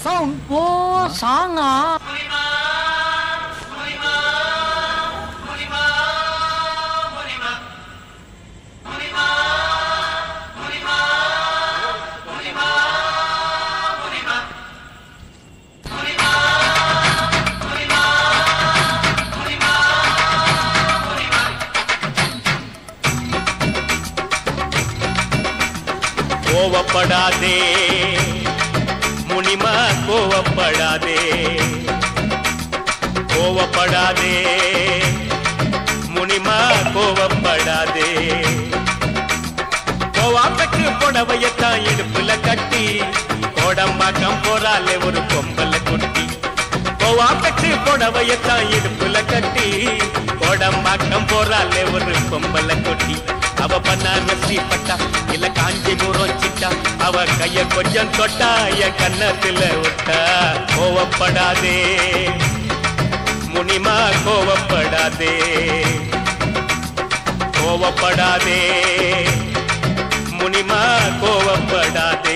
sound ஓ சாங்கா கோவப்படாதே முனிமா கோவப்படாதே கோவப்படாதே முனிமா கோவப்படாதே கோவாப்பட்டு புடவையத்தான் இடுப்புல கட்டி கோடம்பாக்கம் போறாலே ஒரு பொம்பல குட்டி கோவாப்பட்டு புடவையத்தான் இடுப்புல கட்டி கோடம்பாக்கம் போறாலே ஒரு பொம்பல குட்டி அவ பன்னாரசி பட்டா இல்ல காஞ்சிபுரம் சிட்டா அவ கைய கொஞ்சம் தொட்டா என் கன்னத்துல விட்டா கோவப்படாதே முனிமா கோவப்படாதே கோவப்படாதே முனிமா கோவப்படாதே